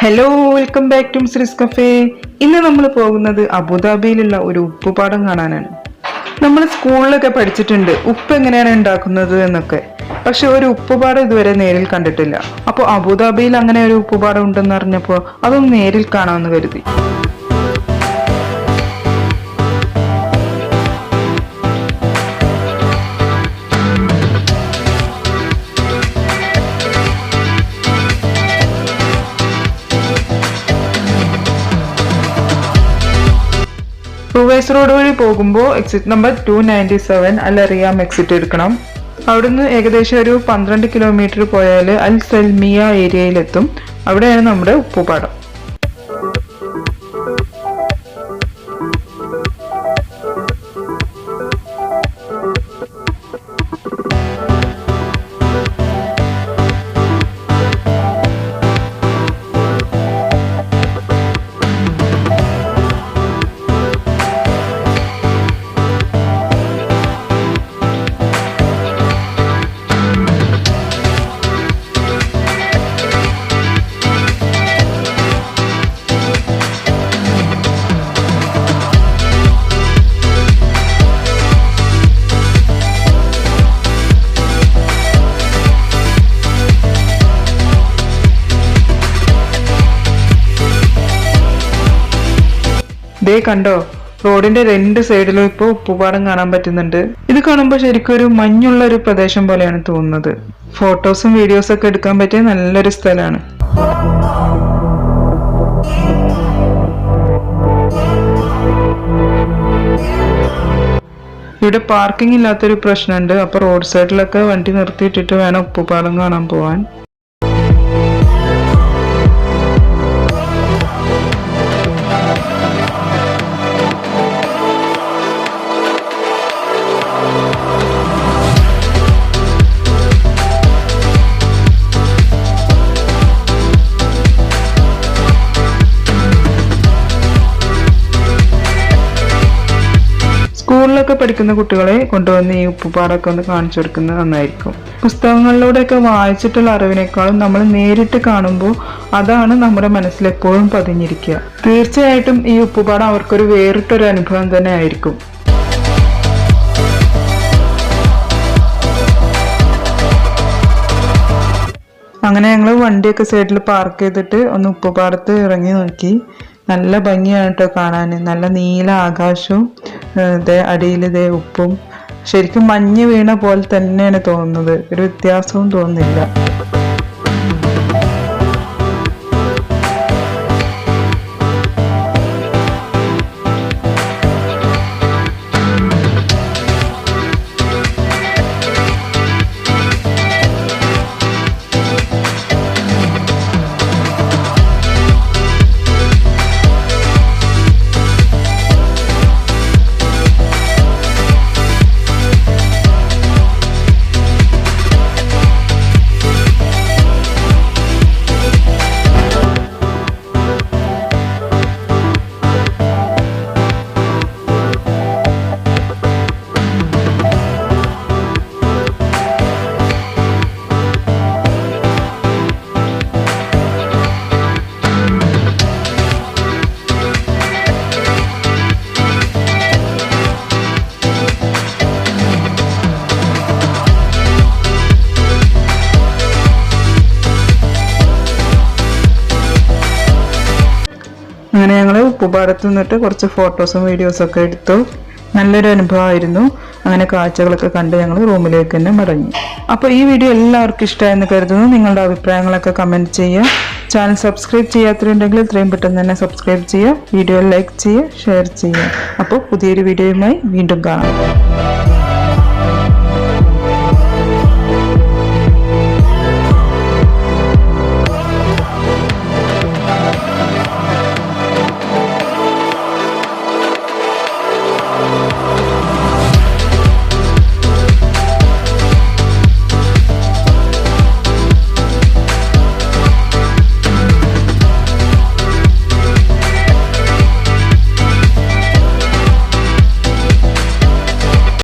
Hello, welcome back to മിസ്രിസ് cafe. ഇന്ന് നമ്മൾ പോകുന്നത് അബുദാബിയിലുള്ള ഒരു ഉപ്പുപാടം കാണാനാണ്. നമ്മൾ സ്കൂളിലൊക്കെ പഠിച്ചിട്ടുണ്ട് ഉപ്പ് എങ്ങനെയാണ് ഉണ്ടാക്കുന്നത് എന്നൊക്കെ, പക്ഷെ ഒരു ഉപ്പുപാടം ഇതുവരെ നേരിൽ കണ്ടിട്ടില്ല. അപ്പോൾ അബുദാബിയിൽ അങ്ങനെ ഒരു ഉപ്പുപാടം ഉണ്ടെന്ന് അറിഞ്ഞപ്പോൾ അതൊന്ന് നേരിൽ കാണാമെന്ന് കരുതി. റുവൈസ് റോഡ് വഴി പോകുമ്പോൾ എക്സിറ്റ് നമ്പർ 297 അൽ റിയാം എക്സിറ്റ് എടുക്കണം. അവിടുന്ന് ഏകദേശം ഒരു 12 കിലോമീറ്റർ പോയാൽ അൽ സൽമിയ ഏരിയയിലെത്തും. അവിടെയാണ് നമ്മുടെ ഉപ്പുപാടം. ദേ കണ്ടോ, റോഡിന്റെ രണ്ട് സൈഡിലും ഇപ്പോൾ ഉപ്പുപാടം കാണാൻ പറ്റുന്നുണ്ട്. ഇത് കാണുമ്പോൾ ശരിക്കും ഒരു മഞ്ഞുള്ള ഒരു പ്രദേശം പോലെയാണ് തോന്നുന്നത്. ഫോട്ടോസും വീഡിയോസും ഒക്കെ എടുക്കാൻ പറ്റിയ നല്ലൊരു സ്ഥലമാണ്. ഇവിടെ പാർക്കിംഗ് ഇല്ലാത്തൊരു പ്രശ്നമുണ്ട്. അപ്പൊ റോഡ് സൈഡിലൊക്കെ വണ്ടി നിർത്തിയിട്ടിട്ട് വേണം ഉപ്പുപാടം കാണാൻ പോവാൻ. സ്കൂളിലൊക്കെ പഠിക്കുന്ന കുട്ടികളെ കൊണ്ടുവന്ന് ഈ ഉപ്പുപാടമൊക്കെ ഒന്ന് കാണിച്ചു കൊടുക്കുന്നത് നന്നായിരിക്കും. പുസ്തകങ്ങളിലൂടെയൊക്കെ വായിച്ചിട്ടുള്ള അറിവിനേക്കാളും നമ്മൾ നേരിട്ട് കാണുമ്പോൾ അതാണ് നമ്മുടെ മനസ്സിൽ എപ്പോഴും പതിഞ്ഞിരിക്കുക. തീർച്ചയായിട്ടും ഈ ഉപ്പുപാടം അവർക്കൊരു വേറിട്ടൊരു അനുഭവം തന്നെ ആയിരിക്കും. അങ്ങനെ ഞങ്ങൾ വണ്ടിയൊക്കെ സൈഡിൽ പാർക്ക് ചെയ്തിട്ട് ഒന്ന് ഉപ്പുപാടത്ത് ഇറങ്ങി നോക്കി. നല്ല ഭംഗിയാണ് കേട്ടോ കാണാൻ. നല്ല നീല ആകാശവും അടിയിൽ ഇതേ ഉപ്പും. ശരിക്കും മഞ്ഞ് വീണ പോലെ തന്നെയാണ് തോന്നുന്നത്, ഒരു വ്യത്യാസവും തോന്നുന്നില്ല. അങ്ങനെ ഞങ്ങൾ ഉപ്പുപാടത്ത് നിന്നിട്ട് കുറച്ച് ഫോട്ടോസും വീഡിയോസും ഒക്കെ എടുത്തു. നല്ലൊരു അനുഭവമായിരുന്നു. അങ്ങനെ കാഴ്ചകളൊക്കെ കണ്ട് ഞങ്ങൾ റൂമിലേക്ക് തന്നെ മടങ്ങി. അപ്പോൾ ഈ വീഡിയോ എല്ലാവർക്കും ഇഷ്ടമായെന്ന് കരുതുന്നു. നിങ്ങളുടെ അഭിപ്രായങ്ങളൊക്കെ കമൻറ്റ് ചെയ്യുക. ചാനൽ സബ്സ്ക്രൈബ് ചെയ്യാത്തവരുണ്ടെങ്കിൽ എത്രയും പെട്ടെന്ന് തന്നെ സബ്സ്ക്രൈബ് ചെയ്യുക. വീഡിയോ ലൈക്ക് ചെയ്യുക, ഷെയർ ചെയ്യുക. അപ്പോൾ പുതിയൊരു വീഡിയോയുമായി വീണ്ടും കാണാം.